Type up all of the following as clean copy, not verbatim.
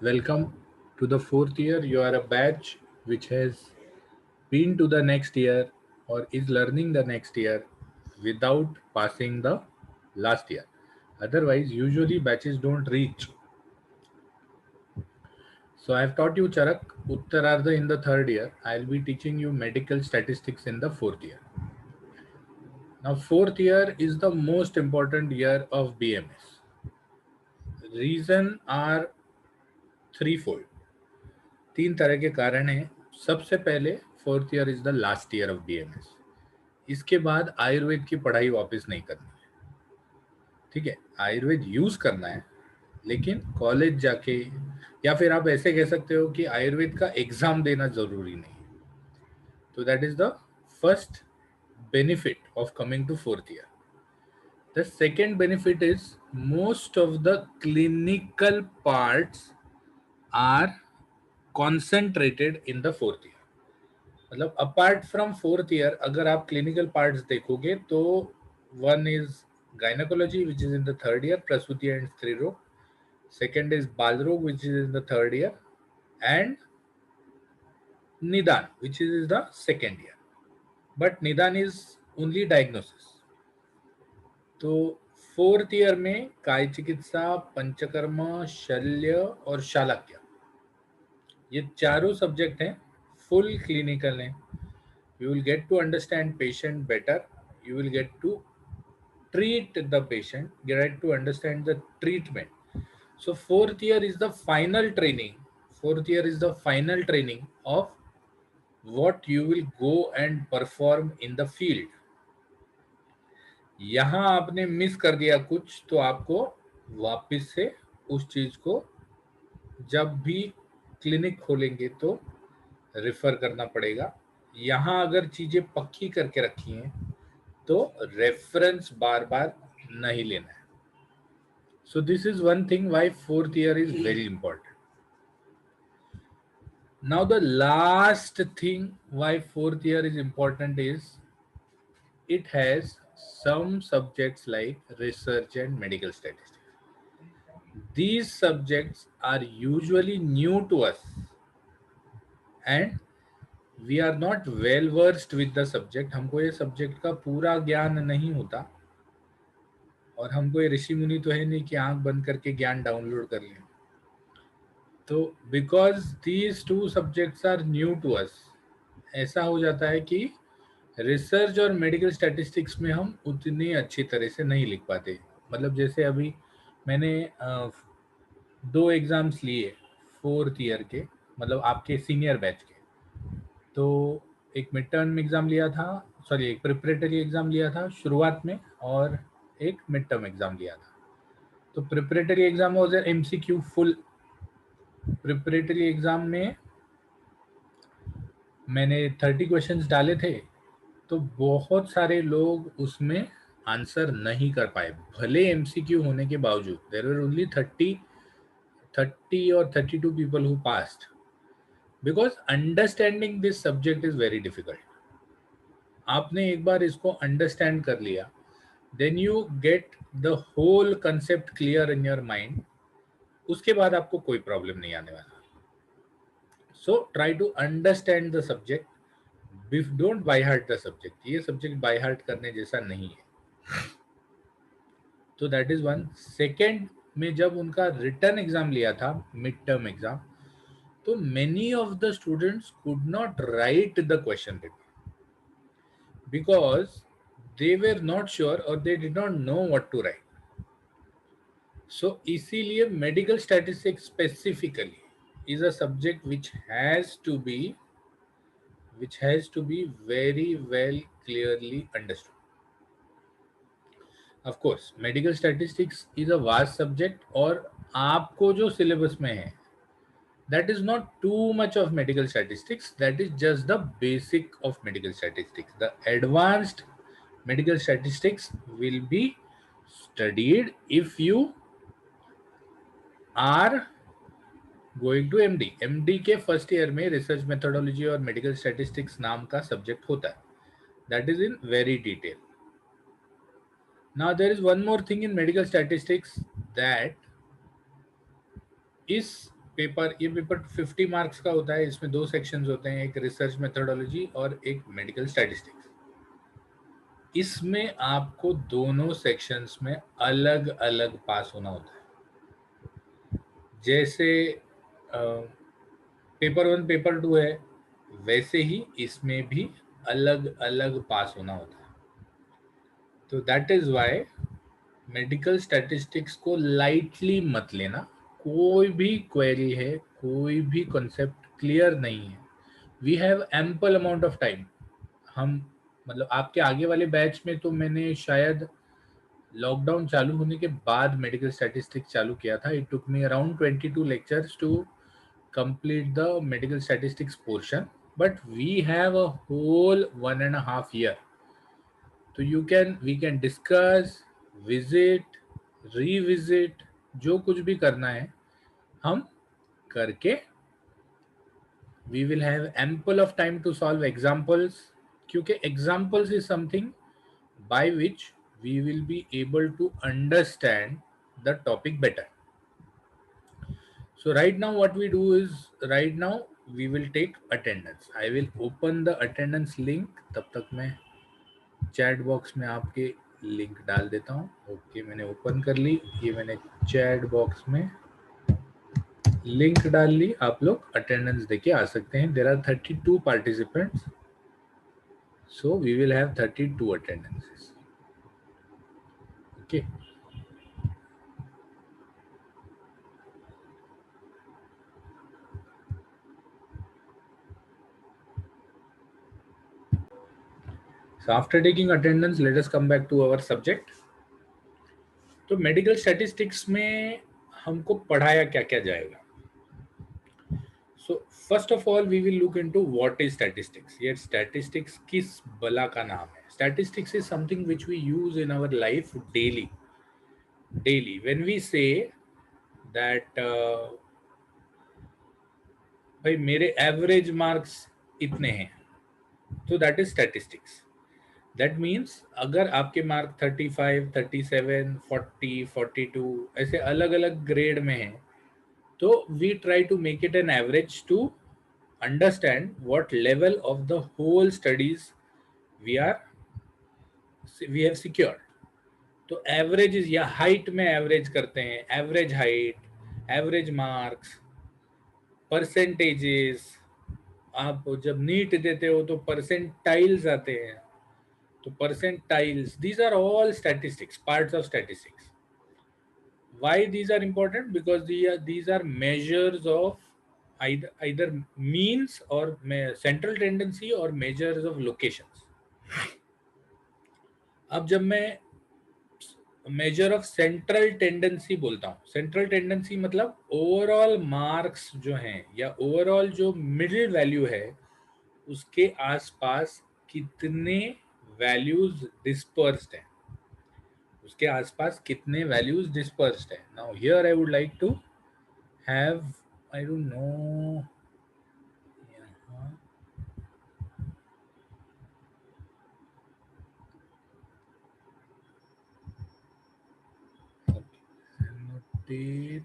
Welcome to the fourth year. You are a batch which has been to the next year or is learning the next year without passing the last year. Otherwise, usually batches don't reach. So I have taught you Charak, Uttarardha in the third year. I'll be teaching you medical statistics in the fourth year. Now, fourth year is the most important year of BMS. Reason are threefold. तीन तरह के कारण हैं. सबसे पहले fourth year is the last year of BMS. इसके बाद आयुर्वेद की पढ़ाई वापस नहीं करनी है. ठीक है, आयुर्वेद यूज करना है लेकिन कॉलेज जाके, या फिर आप ऐसे कह सकते हो कि आयुर्वेद का एग्जाम देना जरूरी नहीं है. तो that is the first benefit of coming to fourth year. The second benefit is most of the clinical parts are concentrated in the fourth year. मतलब अपार्ट फ्रॉम फोर्थ ईयर अगर आप क्लिनिकल पार्ट्स देखोगे तो one is gynaecology which is in the third year, प्रसूति and स्त्री रोग. Second is बाल रोग which is in the third year, and निदान which is in the second year. But निदान इज ओनली डायग्नोसिस. तो फोर्थ ईयर में काय चिकित्सा, पंचकर्म, शल्य और शालाक्य, ये चारों सब्जेक्ट हैं, फुल क्लिनिकल हैं. You will get to understand patient better. You will get to treat the patient, get to understand the treatment. So fourth year is the final training. Fourth year is the final training of what you will go and perform in the field. यहाँ आपने miss कर दिया कुछ तो आपको वापस से उस चीज को जब भी क्लिनिक खोलेंगे तो रिफर करना पड़ेगा. यहाँ अगर चीजें पक्की करके रखी हैं तो रेफरेंस बार बार नहीं लेना है. So this is one thing why fourth year is very important. Now the last thing why fourth year is important is it has some subjects like research and medical statistics. These subjects are usually new to us and we are not well versed with the subject. हमको ये subject का पूरा ज्ञान नहीं होता और हम कोई ऋषि मुनि तो है नहीं कि आंख बंद करके ज्ञान डाउनलोड कर लें. तो because these two subjects are new to us, ऐसा हो जाता है कि रिसर्च और मेडिकल स्टैटिस्टिक्स में हम उतनी अच्छी तरह से नहीं लिख पाते. मतलब जैसे अभी मैंने दो एग्जाम्स लिए फोर्थ ईयर के, मतलब आपके सीनियर बैच के. तो एक मिड टर्म एग्जाम लिया था, सॉरी एक प्रिपरेटरी एग्जाम लिया था शुरुआत में, और एक मिड टर्म एग्जाम लिया था. तो preparatory exam was MCQ full. Preparatory exam में मैंने 30 क्वेश्चंस डाले थे, तो बहुत सारे लोग उसमें आंसर नहीं कर पाए भले एमसीक्यू होने के बावजूद. देयर वर ओनली 30 और 32 people who passed because understanding this subject is very difficult. आपने एक बार इसको अंडरस्टैंड कर लिया, then you get the whole concept clear in your mind. उसके बाद आपको कोई प्रॉब्लम नहीं आने वाला. So try to understand the subject, don't by heart the subject. ये सब्जेक्ट बाय हार्ट करने जैसा नहीं है. तो दैट इज वन. सेकेंड में जब उनका रिटर्न एग्जाम लिया था, मिड टर्म एग्जाम, तो many of the students could not write the question paper because they were not sure और they did not know what to write. So इसीलिए medical statistics specifically is a subject which has to be very well clearly understood. Of course medical statistics is a vast subject और आपको जो syllabus में है that is not too much of medical statistics, that is just the basic of medical statistics. The advanced medical statistics will be studied if you are going to MD. MD के first year में research methodology और medical statistics नाम का सब्जेक्ट होता है. That is in very detail. Now there is one more thing in medical statistics that इस paper, ये पेपर 50 मार्क्स का होता है। इसमें 2 सेक्शंस होते हैं, एक रिसर्च मेथोडोलॉजी और एक मेडिकल स्टैटिस्टिक्स। इसमें आपको दोनों सेक्शंस में अलग अलग पास होना होता है। जैसे पेपर 1 पेपर 2 है, वैसे ही इसमें भी अलग अलग पास होना होता है। तो that is why medical statistics को लाइटली मत लेना। कोई भी क्वेरी है, कोई भी कॉन्सेप्ट क्लियर नहीं है, we have ample amount of time. हम मतलब आपके आगे वाले बैच में तो मैंने शायद लॉकडाउन चालू होने के बाद मेडिकल स्टैटिस्टिक्स चालू किया था। It took me around 22 lectures to complete the medical statistics portion, but we have a whole 1.5 year. So we can discuss, visit, revisit, जो कुछ भी करना है हम करके we will have ample of time to solve examples, क्योंकि examples is something by which we will be able to understand the topic better. So right now what we do is, right now we will take attendance. I will open the attendance link. तब तक मैं chat box में आपके link डाल देता हूँ। Okay, मैंने open कर ली। ये मैंने चैट बॉक्स में लिंक डाल ली। आप लोग अटेंडेंस देके आ सकते हैं। There are 32 participants, so we will have 32 attendances. Okay, so after taking attendance, let us come back to our subject. तो मेडिकल स्टैटिस्टिक्स में हमको पढ़ाया क्या क्या जाएगा? So first of all we will look into what is statistics. Yet statistics किस बला का नाम है? Statistics is something which we use in our life daily. When we say that भाई मेरे एवरेज मार्क्स इतने हैं, तो that is statistics. That means अगर आपके मार्क 35, 37, 40, 42 ऐसे अलग अलग ग्रेड में हैं, तो we try to make it an average to understand what level of the whole studies we have secured. तो एवरेज या हाइट में एवरेज करते हैं, average height, average marks, percentages. आप जब नीट देते हो तो परसेंटाइल्स आते हैं, तो percentiles, these are all statistics, parts of statistics. why these are important? Because these are measures of either means or central tendency or measures of locations. अब जब मैं मेजर ऑफ सेंट्रल टेंडेंसी बोलता हूँ, central tendency मतलब overall marks जो हैं या overall जो मिडिल वैल्यू है उसके आसपास कितने वैल्यूज डिस्पर्स्ड हैं, उसके आसपास कितने वैल्यूज डिस्पर्स्ड हैं। Now here I would like to have, I don't know, annotate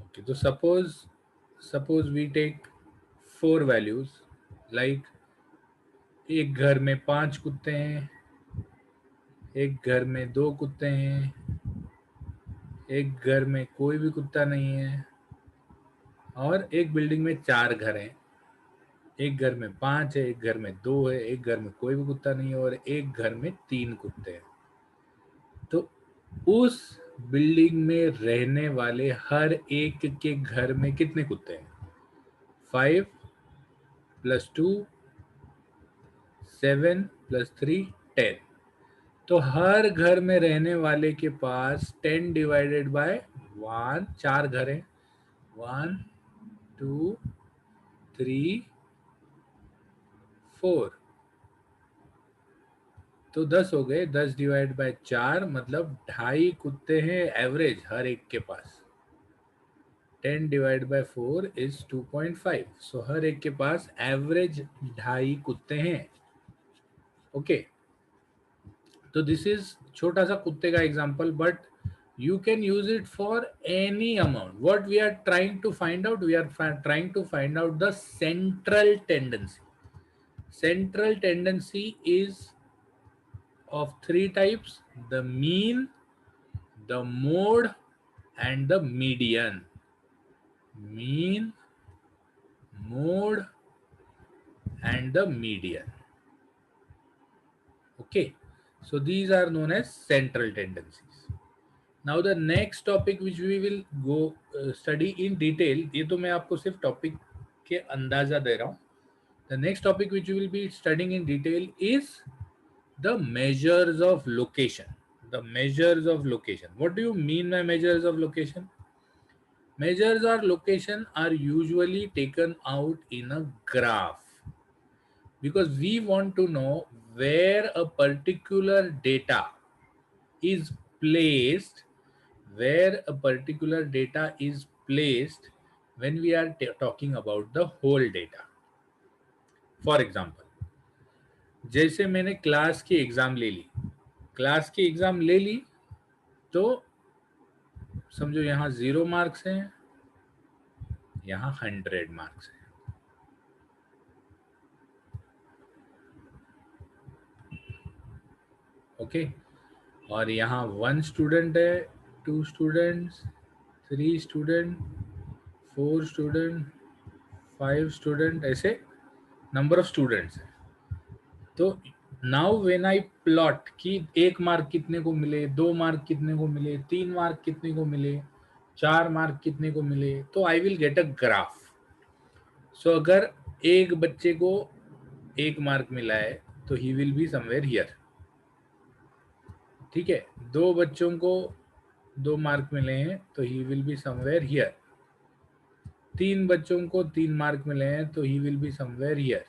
okay. So suppose we take 4 values, like एक घर में 5 कुत्ते हैं, एक घर में 2 कुत्ते हैं, एक घर में कोई भी कुत्ता नहीं है, और एक बिल्डिंग में 4 घर हैं। एक घर में 5 है, एक घर में 2 है, एक घर में कोई भी कुत्ता नहीं है, और एक घर में 3 कुत्ते हैं। तो उस बिल्डिंग में रहने वाले हर एक के घर में कितने कुत्ते हैं? 5 + 2 7 + 3 10। तो हर घर में रहने वाले के पास 10 डिवाइडेड बाय 1, 4 घर हैं, 1 2 3 4, तो 10 हो गए। 10 डिवाइड बाय 4 मतलब 2.5 कुत्ते हैं एवरेज हर एक के पास। 10 डिवाइड बाय 4 इज 2.5. सो हर एक के पास एवरेज 2.5 कुत्ते हैं. ओके, तो दिस इज छोटा सा कुत्ते का example, but you can use it for any amount. What we are trying to find out, we are trying to find out the central tendency. Central tendency is of three types: the mean, the mode, and the median. Mean, mode, and the median. Okay, so these are known as central tendencies. Now the next topic which we will go study in detail, ये तो मैं आपको सिर्फ topic के अंदाजा दे रहा हूँ. The next topic which we will be studying in detail is the measures of location. The measures of location. What do you mean by measures of location? Measures of location are usually taken out in a graph, because we want to know where a particular data is placed, where a particular data is placed when we are talking about the whole data. For example, जैसे मैंने class की exam ले ली, class की exam ले ली, तो समझो यहाँ 0 marks हैं, यहाँ 100 मार्क्स हैं. ओके, और यहाँ 1 स्टूडेंट है, 2 स्टूडेंट्स, 3 स्टूडेंट, 4 स्टूडेंट, 5 स्टूडेंट, ऐसे नंबर ऑफ स्टूडेंट्स है. तो नाउ व्हेन आई प्लॉट कि 1 मार्क कितने को मिले, 2 मार्क कितने को मिले, 3 मार्क कितने को मिले, 4 मार्क कितने को मिले, तो I will get a graph. So अगर एक बच्चे को 1 मार्क मिला है तो he will be somewhere here. ठीक है, 2 बच्चों को 2 मार्क मिले हैं तो he will be somewhere here. 3 बच्चों को 3 मार्क मिले हैं तो he will be somewhere here.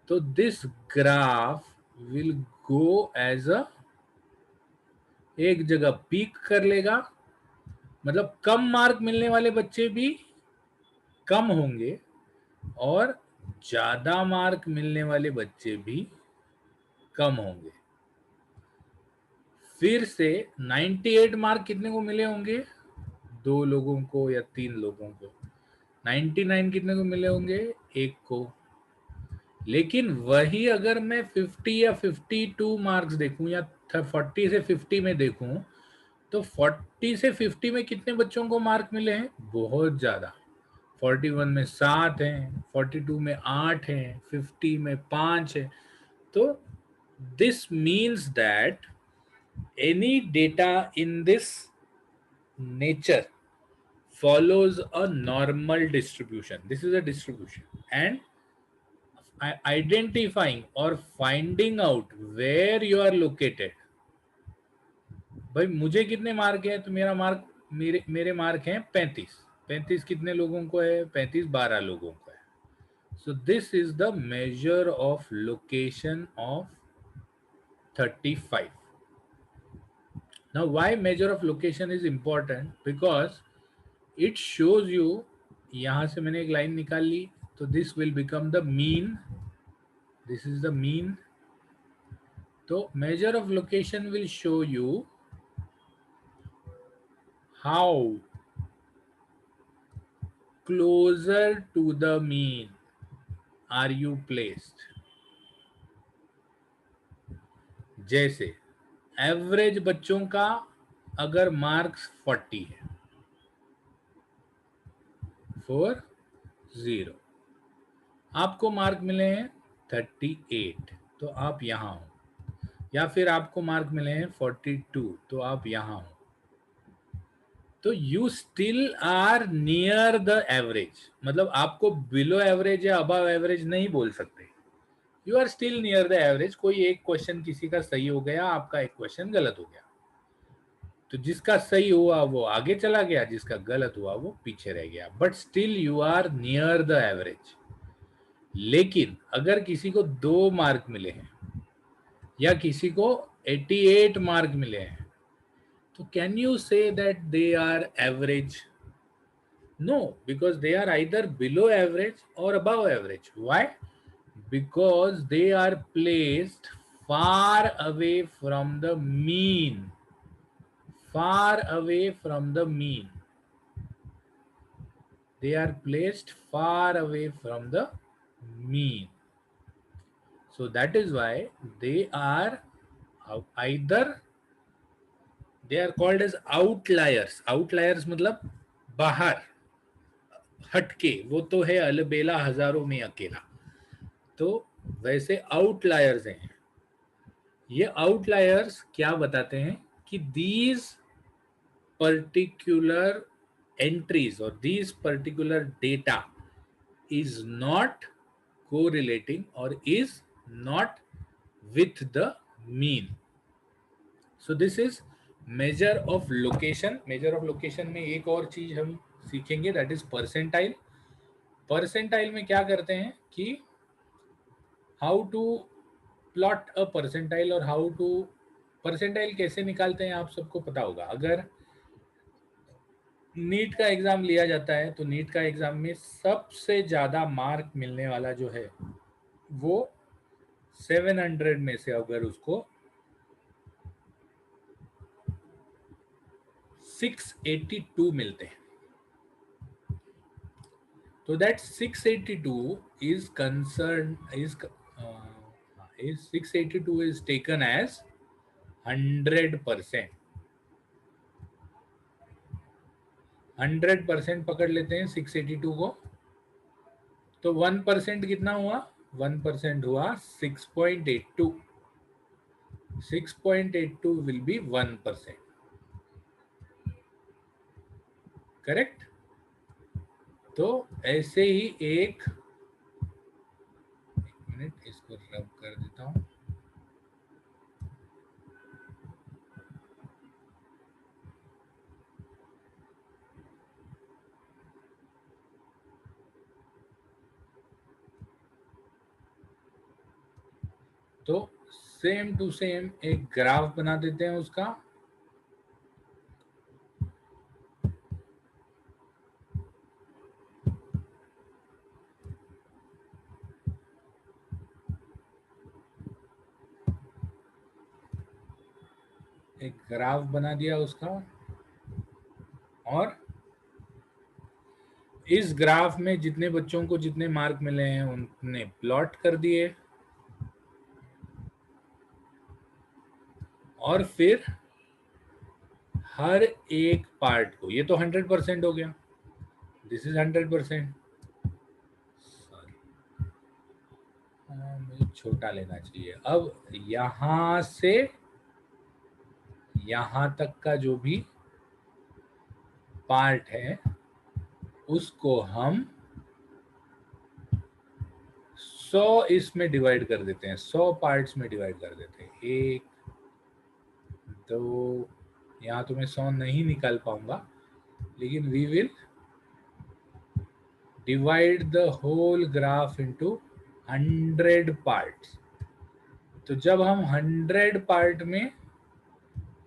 तो this graph will go as a, एक जगह पीक कर लेगा, मतलब कम मार्क मिलने वाले बच्चे भी कम होंगे और ज्यादा मार्क मिलने वाले बच्चे भी कम होंगे. फिर से 98 मार्क कितने को मिले होंगे, 2 लोगों को या 3 लोगों को. 99 कितने को मिले होंगे, 1 को. लेकिन वही अगर मैं 50 या 52 मार्क्स देखूं या 40 से 50 में देखूं, तो 40 से 50 में कितने बच्चों को मार्क मिले हैं, बहुत ज्यादा. 41 में 7 हैं, 42 में 8 हैं, 50 में 5 है. तो this means that any data in this nature follows a normal distribution. This is a distribution, and identifying or finding out where you are located. भाई मुझे कितने मार्क है, तो मेरा मार्क, मेरे मार्क हैं 35. 35 कितने लोगों को है, 35 12 लोगों को है. So this is the measure of location of 35. Now why measure of location is important, because it shows you, यहां से मैंने एक लाइन निकाल ली, तो this will become the mean. This is the mean. तो measure of location will show you how closer to the mean are you placed. जैसे average बच्चों का अगर मार्क्स 40 है, 40, आपको मार्क मिले हैं 38, तो आप यहां हो. या फिर आपको मार्क मिले हैं 42, तो आप यहां हो. तो you still are near the average, मतलब आपको बिलो एवरेज या अबव एवरेज नहीं बोल सकते. You are still near the average. कोई एक क्वेश्चन किसी का सही हो गया, आपका एक क्वेश्चन गलत हो गया, तो जिसका सही हुआ वो आगे चला गया, जिसका गलत हुआ वो पीछे रह गया, but still you are near the average. लेकिन अगर किसी को 2 मार्क मिले हैं या किसी को 88 मार्क मिले हैं, तो can you say that they are average. No, because they are either below average or above average. Why? Because they are placed far away from the mean. Far away from the mean. They are placed far away from the mean. So that is why they are either they are called as outliers. Outliers मतलब बाहर हटके, वो तो है अलबेला हजारों में अकेला, तो वैसे आउटलायर्स हैं ये। आउटलायर्स क्या बताते हैं कि these particular entries or these particular data is not correlating or is not with the mean. So this is measure of location. Measure of location में एक और चीज हम सीखेंगे, that is percentile. परसेंटाइल में क्या करते हैं कि how to plot a percentile और हाउ टू परसेंटाइल कैसे निकालते हैं आप सबको पता होगा। अगर नीट का एग्जाम लिया जाता है तो नीट का एग्जाम में सबसे ज्यादा मार्क मिलने वाला जो है वो 700 में से अगर उसको 682 मिलते हैं तो that 682 is concerned is 682 is taken as 100%। 100% पकड़ लेते हैं 682 को, तो 1% कितना हुआ? 1% हुआ 6.82। 6.82 विल बी 1%, करेक्ट। तो ऐसे ही एक मिनट इसको रब कर देता हूं। तो सेम टू सेम एक ग्राफ बना देते हैं उसका। एक ग्राफ बना दिया उसका और इस ग्राफ में जितने बच्चों को जितने मार्क मिले हैं उनने प्लॉट कर दिए और फिर हर एक पार्ट को, ये तो 100% हो गया, दिस इज 100%। सॉरी, मुझे छोटा लेना चाहिए। अब यहां से यहां तक का जो भी पार्ट है उसको हम 100 इसमें डिवाइड कर देते हैं, 100 पार्ट्स में डिवाइड कर देते हैं। 1 2, यहाँ तो मैं 100 नहीं निकाल पाऊंगा, लेकिन we will divide the whole graph into 100 parts. तो जब हम 100 पार्ट में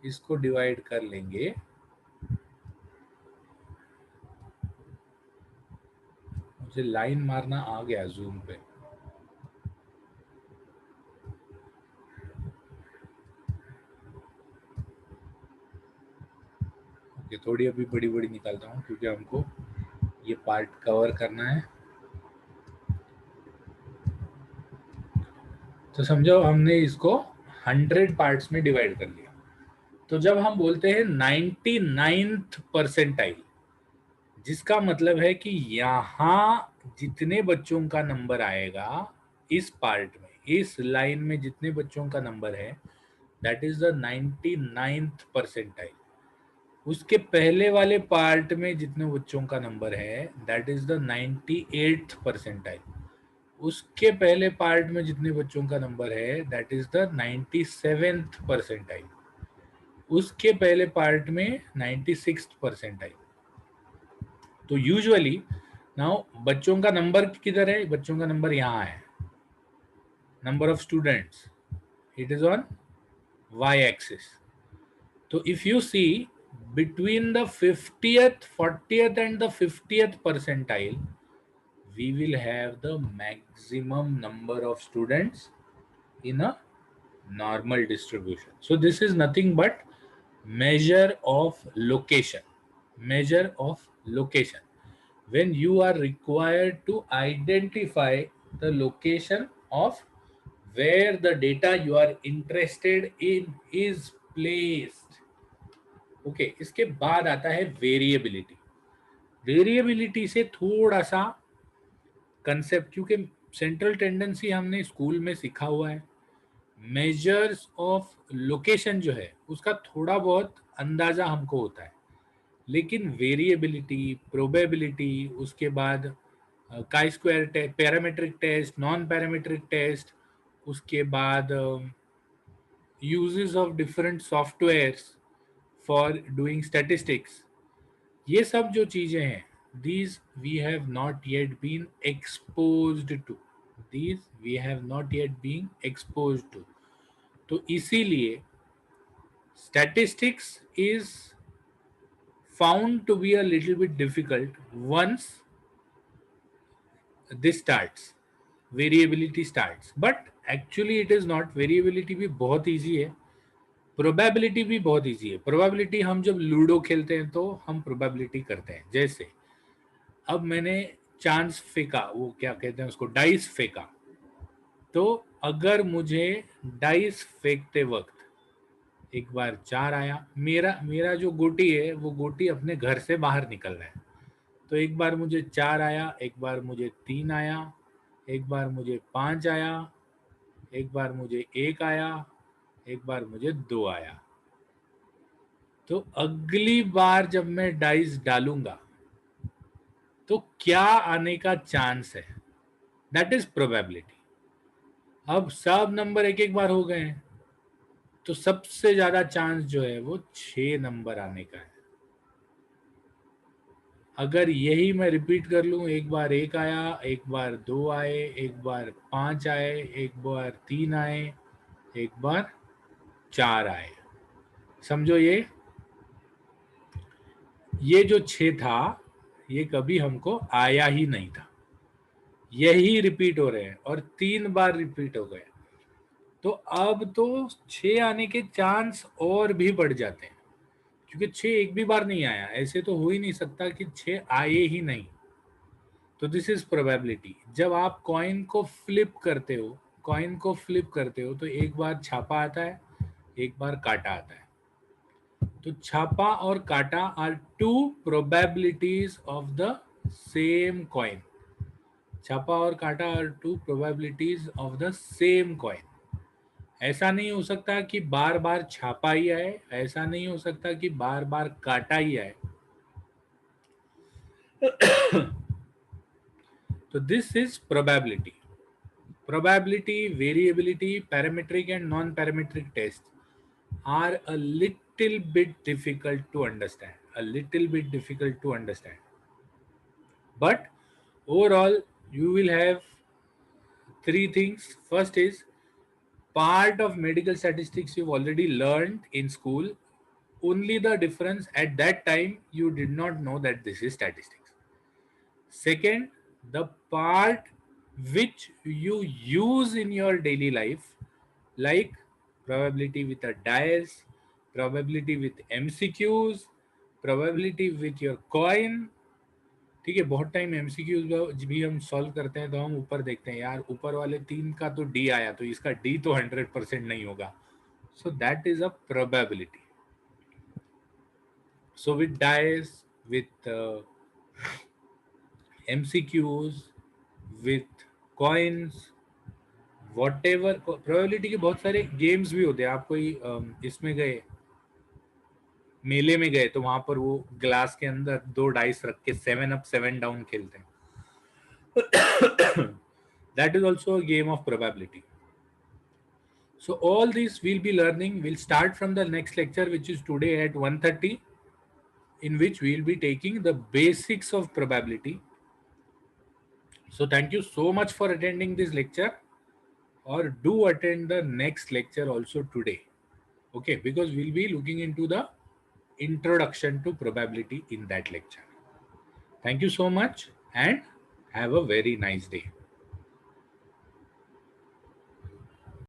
इसको डिवाइड कर लेंगे, मुझे लाइन मारना आ गया जूम पे, ओके। थोड़ी अभी बड़ी बड़ी निकालता हूँ क्योंकि हमको ये पार्ट कवर करना है। तो समझो हमने इसको 100 पार्ट्स में डिवाइड कर लिया। तो जब हम बोलते हैं 99th परसेंटाइल, जिसका मतलब है कि यहां जितने बच्चों का नंबर आएगा इस पार्ट में, इस लाइन में जितने बच्चों का नंबर है, that is the 99th percentile. उसके पहले वाले पार्ट में जितने बच्चों का नंबर है that is the 98th percentile. उसके पहले पार्ट में जितने बच्चों का नंबर है that is the 97th percentile. उसके पहले पार्ट में 96th परसेंटाइल। तो यूजुअली नाउ बच्चों का नंबर किधर है? बच्चों का नंबर यहाँ है, number of students, it is on y axis. तो if you see between the 50th, 40th and the 50th percentile, we will have the maximum number of students in a normal distribution. So this is nothing but measure of location. Measure of location. When you are required to identify the location of where the data you are interested in is placed. Okay इसके बाद आता है variability. Variability से थोड़ा सा concept, क्योंकि central tendency हमने school में सीखा हुआ है, मेजर्स ऑफ लोकेशन जो है उसका थोड़ा बहुत अंदाजा हमको होता है, लेकिन वेरिएबिलिटी, प्रोबेबिलिटी, उसके बाद chi square test, parametric test, non parametric test, उसके बाद uses of different softwares for doing statistics, ये सब जो चीजें हैं, these we have not yet been exposed to. These we have not yet been exposed to. तो इसीलिए statistics is found to be a little bit difficult once this starts, variability starts, but actually it is not. variability भी बहुत easy है, probability भी बहुत easy है. Probability हम जब लूडो खेलते हैं तो हम प्रोबेबिलिटी करते हैं. जैसे अब मैंने चांस फेंका, वो क्या कहते हैं उसको, डाइस फेंका, तो अगर मुझे डाइस फेंकते वक्त एक बार 4 आया, मेरा मेरा जो गोटी है वो गोटी अपने घर से बाहर निकल रहा है, तो एक बार मुझे 4 आया, एक बार मुझे 3 आया, एक बार मुझे 5 आया, एक बार मुझे 1 आया, एक बार मुझे 2 आया. तो अगली बार जब मैं डाइस डालूंगा तो क्या आने का चांस है, दैट इज प्रोबेबिलिटी. अब सब नंबर एक एक बार हो गए हैं, तो सबसे ज्यादा चांस जो है वो 6 नंबर आने का है. अगर यही मैं रिपीट कर लूं, एक बार 1 आया, एक बार 2 आए, एक बार 5 आए, एक बार 3 आए, एक बार 4 आए, समझो ये जो 6 था ये कभी हमको आया ही नहीं था, यही रिपीट हो रहे हैं और 3 बार रिपीट हो गए. तो अब तो 6 आने के चांस और भी बढ़ जाते हैं, क्योंकि 6 एक भी बार नहीं आया. ऐसे तो हो ही नहीं सकता कि 6 आए ही नहीं. तो दिस इज प्रोबेबिलिटी. जब आप कॉइन को फ्लिप करते हो, तो एक बार छापा आता है, एक बार काटा आता है. तो छापा और काटा are two probabilities of the same coin. छापा और काटा are two probabilities of the same coin. ऐसा नहीं हो सकता कि बार बार छापा ही आए, ऐसा नहीं हो सकता कि बार बार काटा ही आए. तो this is probability. Probability, variability, parametric and non-parametric tests are a little bit difficult to understand. But overall, you will have 3 things. First is part of medical statistics you've already learned in school. Only the difference at that time you did not know that this is statistics. Second, the part which you use in your daily life, like probability with a dice, probability with MCQs, probability with your coin. ठीक है, बहुत time MCQs भी हम solve करते हैं तो हम ऊपर देखते हैं, यार ऊपर वाले 3 का तो D आया, तो इसका D तो 100% नहीं होगा. So that is a probability. So with dice, with MCQs, with coins, whatever, probability के बहुत सारे गेम्स भी होते हैं. आप कोई इसमें गए, मेले में गए, तो वहां पर वो ग्लास के अंदर 2 डाइस रख के 7 अप 7 डाउन खेलते हैं. That is also a game of probability. So all this we'll be learning. We'll start from the next lecture, which is today at 1:30, in which we'll be taking the basics of probability. So thank you so much for attending this lecture, or do attend the next lecture also today. Okay, because we'll be looking into the introduction to probability in that lecture. Thank you so much and have a very nice day.